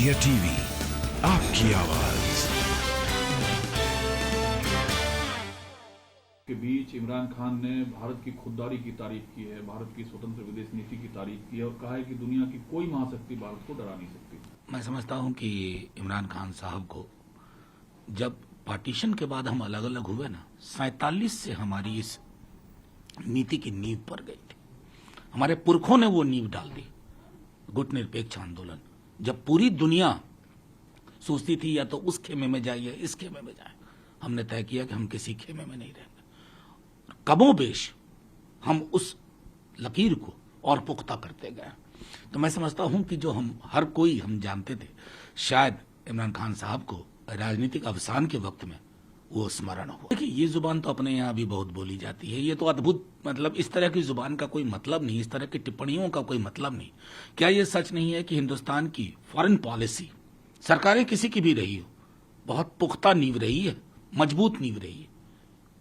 India TV, आपकी आवाज। के बीच इमरान खान ने भारत की खुददारी की तारीफ की है, भारत की स्वतंत्र विदेश नीति की तारीफ की है और कहा है कि दुनिया की कोई महाशक्ति भारत को डरा नहीं सकती। मैं समझता हूं कि इमरान खान साहब को जब पार्टीशन के बाद हम अलग अलग हुए ना, 47 से हमारी इस नीति की नींव पर गई थी। हमारे पुरखों ने वो नींव डाल दी। गुटनिरपेक्ष आंदोलन, जब पूरी दुनिया सोचती थी या तो उस खेमे में जाए या इस खेमे में जाए, हमने तय किया कि हम किसी खेमे में नहीं रहेंगे। कमोबेश हम उस लकीर को और पुख्ता करते गए। तो मैं समझता हूं कि जो हम हर कोई हम जानते थे, शायद इमरान खान साहब को राजनीतिक अवसान के वक्त में वो स्मरण हो। देखिए, ये जुबान तो अपने यहाँ भी बहुत बोली जाती है। ये तो अद्भुत, मतलब इस तरह की जुबान का कोई मतलब नहीं, इस तरह की टिप्पणियों का कोई मतलब नहीं। क्या ये सच नहीं है कि हिंदुस्तान की फॉरेन पॉलिसी, सरकारें किसी की भी रही हो, बहुत पुख्ता नींव रही है, मजबूत नींव रही है।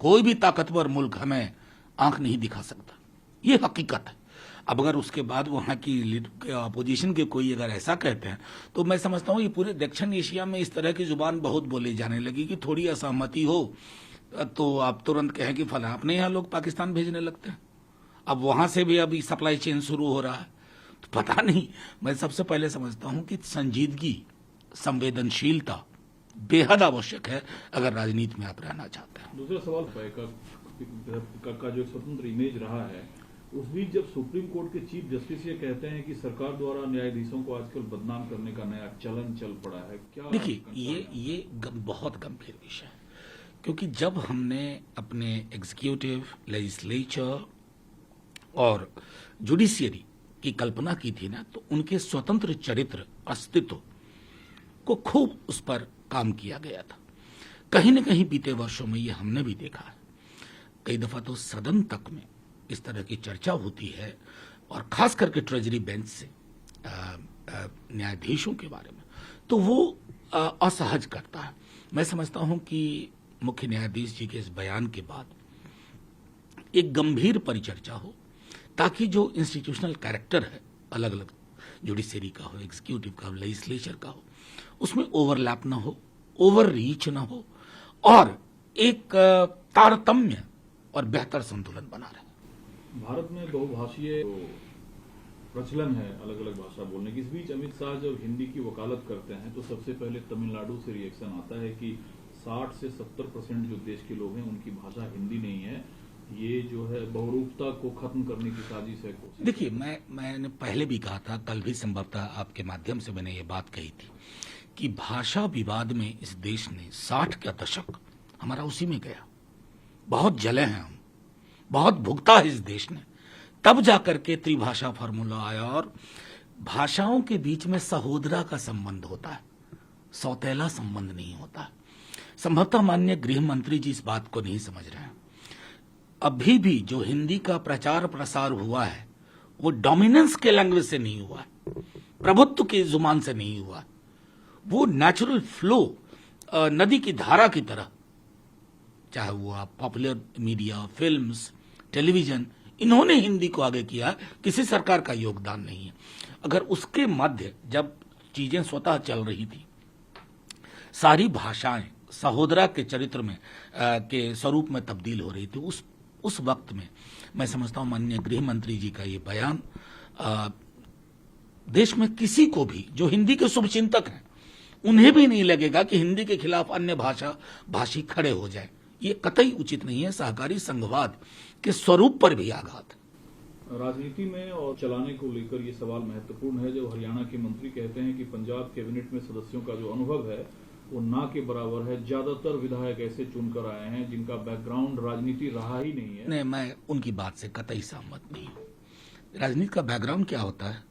कोई भी ताकतवर मुल्क हमें आंख नहीं दिखा सकता, ये हकीकत है। अब अगर उसके बाद वहां की अपोजिशन के कोई अगर ऐसा कहते हैं, तो मैं समझता हूं ये पूरे दक्षिण एशिया में इस तरह की जुबान बहुत बोली जाने लगी कि थोड़ी असहमति हो तो आप तुरंत कहें कि फला, अपने यहाँ लोग पाकिस्तान भेजने लगते हैं। अब वहां से भी अभी सप्लाई चेन शुरू हो रहा है, तो पता नहीं। मैं सबसे पहले समझता हूं कि संजीदगी, संवेदनशीलता बेहद आवश्यक है अगर राजनीति में आप रहना चाहते हैं। दूसरा सवाल का जो स्वतंत्र इमेज रहा है, उस बीच जब सुप्रीम कोर्ट के चीफ जस्टिस ये कहते हैं कि सरकार द्वारा न्यायाधीशों को आजकल बदनाम करने का नया चलन चल पड़ा है, क्या? देखिए, ये बहुत गंभीर विषय है, क्योंकि जब हमने अपने एग्जीक्यूटिव, लेजिस्लेचर और जुडिशियरी की कल्पना की थी ना, तो उनके स्वतंत्र चरित्र, अस्तित्व को खूब उस पर काम किया गया था। कहीं न कहीं बीते वर्षों में ये हमने भी देखा है। कई दफा तो सदन तक में इस तरह की चर्चा होती है, और खास करके ट्रेजरी बेंच से न्यायाधीशों के बारे में, तो वो असहज करता है। मैं समझता हूं कि मुख्य न्यायाधीश जी के इस बयान के बाद एक गंभीर परिचर्चा हो, ताकि जो इंस्टीट्यूशनल कैरेक्टर है अलग अलग जुडिशरी का हो, एग्जीक्यूटिव का हो, लेजिस्लेचर का हो, उसमें ओवरलैप ना हो, ओवर रीच ना हो, और एक तारतम्य और बेहतर संतुलन बना रहे। भारत में बहुभाषीय प्रचलन है, अलग अलग भाषा बोलने की। इस बीच अमित शाह जब हिंदी की वकालत करते हैं तो सबसे पहले तमिलनाडु से रिएक्शन आता है कि 60 से 70% जो देश के लोग हैं उनकी भाषा हिंदी नहीं है। ये जो है बहुरूपता को खत्म करने की साजिश है। देखिए, मैंने पहले भी कहा था, कल भी संभवतः आपके माध्यम से मैंने ये बात कही थी कि भाषा विवाद में इस देश ने 60 का दशक हमारा उसी में गया। बहुत जले हैं हम, बहुत भुगता है इस देश ने। तब जाकर के त्रिभाषा फार्मूला आया, और भाषाओं के बीच में सहोदरा का संबंध होता है, सौतेला संबंध नहीं होता है। संभवतः माननीय गृह मंत्री जी इस बात को नहीं समझ रहे हैं। अभी भी जो हिंदी का प्रचार प्रसार हुआ है, वो डोमिनेंस के लैंग्वेज से नहीं हुआ है, प्रभुत्व की जुबान से नहीं हुआ है। वो नेचुरल फ्लो, नदी की धारा की तरह, चाहे वो आप पॉपुलर मीडिया, फिल्म्स, टेलीविजन, इन्होंने हिंदी को आगे किया, किसी सरकार का योगदान नहीं है। अगर उसके मध्य जब चीजें स्वतः चल रही थी, सारी भाषाएं सहोदरा के चरित्र में के स्वरूप में तब्दील हो रही थी, उस वक्त में मैं समझता हूं माननीय गृह मंत्री जी का ये बयान देश में किसी को भी जो हिंदी के शुभचिंतक हैं, उन्हें भी नहीं लगेगा कि हिंदी के खिलाफ अन्य भाषी खड़े हो जाए। ये कतई उचित नहीं है। सहकारी संघवाद के स्वरूप पर भी आघात। राजनीति में और चलाने को लेकर ये सवाल महत्वपूर्ण है। जब हरियाणा के मंत्री कहते हैं कि पंजाब कैबिनेट में सदस्यों का जो अनुभव है वो ना के बराबर है, ज्यादातर विधायक ऐसे चुनकर आए हैं जिनका बैकग्राउंड राजनीति रहा ही नहीं है। नहीं, मैं उनकी बात से कतई सहमत नहीं हूं। राजनीति का बैकग्राउंड क्या होता है?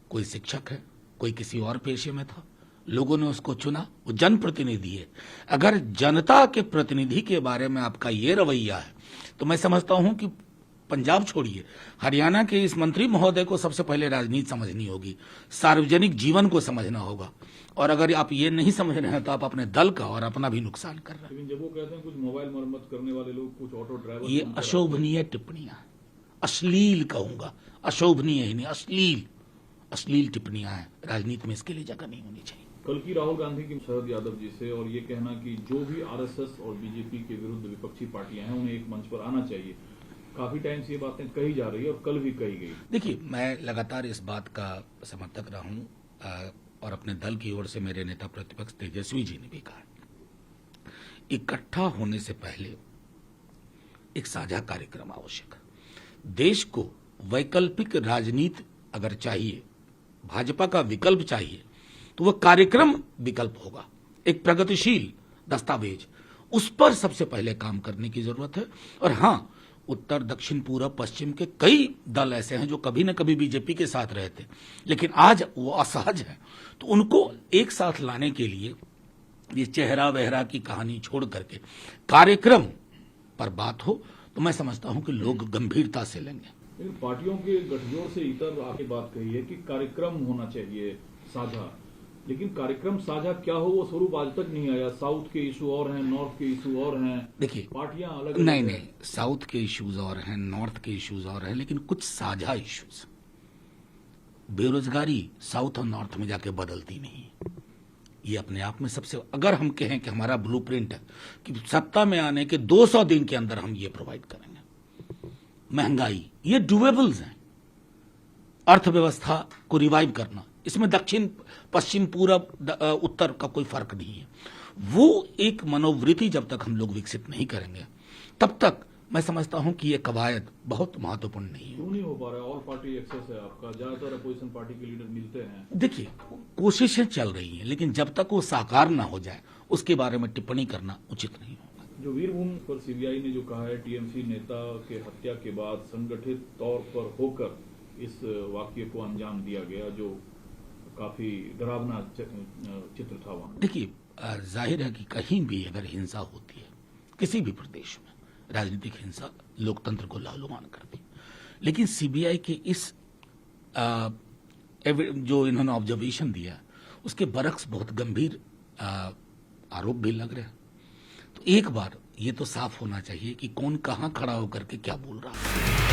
कोई शिक्षक है, कोई किसी और पेशे में था, लोगों ने उसको चुना, वो जनप्रतिनिधि है। अगर जनता के प्रतिनिधि के बारे में आपका ये रवैया है, तो मैं समझता हूं कि पंजाब छोड़िए, हरियाणा के इस मंत्री महोदय को सबसे पहले राजनीति समझनी होगी, सार्वजनिक जीवन को समझना होगा। और अगर आप ये नहीं समझ रहे हैं तो आप अपने दल का और अपना भी नुकसान कर रहे हैं। लेकिन जब वो कहते हैं कुछ मोबाइल मरम्मत करने वाले लोग, कुछ ऑटो ड्राइवर, ये अशोभनीय टिप्पणियां, अश्लील कहूंगा, अशोभनीय ही नहीं, अश्लील अश्लील टिप्पणियां हैं, राजनीति में इसके लिए जगह नहीं होनी चाहिए। कल की राहुल गांधी की शरद यादव जी से और ये कहना कि जो भी आरएसएस और बीजेपी के विरुद्ध विपक्षी पार्टियां हैं उन्हें एक मंच पर आना चाहिए, काफी टाइम से ये बातें कही जा रही है और कल भी कही गई। देखिए, मैं लगातार इस बात का समर्थक रहा हूं और अपने दल की ओर से मेरे नेता प्रतिपक्ष तेजस्वी जी ने भी कहा, इकट्ठा होने से पहले एक साझा कार्यक्रम आवश्यक है। देश को वैकल्पिक राजनीति अगर चाहिए, भाजपा का विकल्प चाहिए, तो वह कार्यक्रम विकल्प होगा, एक प्रगतिशील दस्तावेज, उस पर सबसे पहले काम करने की जरूरत है। और हां, उत्तर दक्षिण पूरब पश्चिम के कई दल ऐसे हैं जो कभी न कभी बीजेपी के साथ रहे थे, लेकिन आज वो असहज हैं, तो उनको एक साथ लाने के लिए ये चेहरा वेहरा की कहानी छोड़ करके कार्यक्रम पर बात हो, तो मैं समझता हूं कि लोग गंभीरता से लेंगे। लेकिन पार्टियों के गठजोड़ से इतर आके बात कही है कि कार्यक्रम होना चाहिए साझा, लेकिन कार्यक्रम साझा क्या हो वो स्वरूप आज तक नहीं आया। साउथ के इशू और हैं, नॉर्थ के इशू और हैं, देखिए पार्टियां अलग नहीं, साउथ के इश्यूज और हैं, नॉर्थ के इश्यूज और हैं, लेकिन कुछ साझा इश्यूज। बेरोजगारी साउथ और नॉर्थ में जाके बदलती नहीं, ये अपने आप में सबसे, अगर हम कहें कि हमारा ब्लूप्रिंट है कि सत्ता में आने के 200 दिन के अंदर हम ये प्रोवाइड करेंगे, महंगाई, ये डुएबल्स हैं। अर्थव्यवस्था को रिवाइव करना, इसमें दक्षिण पश्चिम पूरब उत्तर का कोई फर्क नहीं है। वो एक मनोवृत्ति जब तक हम लोग विकसित नहीं करेंगे, तब तक मैं समझता हूं कि ये कवायद बहुत महत्वपूर्ण नहीं है। क्यों नहीं हो पा रहा है? ऑल पार्टी एक्सेस है आपका, ज्यादातर अपोजिशन पार्टी के लीडर मिलते हैं। देखिए, कोशिशें चल रही हैं, लेकिन जब तक वो साकार ना हो जाए उसके बारे में टिप्पणी करना उचित नहीं होगा। जो वीरभूम पर सीबीआई ने जो कहा है, टीएमसी नेता के हत्या के बाद संगठित तौर पर होकर इस वाकये को अंजाम दिया गया, जो काफी डरावना चित्र था वहां। देखिए, जाहिर है कि कहीं भी अगर हिंसा होती है, किसी भी प्रदेश में, राजनीतिक हिंसा लोकतंत्र को लहलुहान करती है, लेकिन सीबीआई के इस जो इन्होंने ऑब्जर्वेशन दिया उसके बरक्स बहुत गंभीर आरोप भी लग रहे हैं। तो एक बार ये तो साफ होना चाहिए कि कौन कहां खड़ा होकर के क्या बोल रहा है।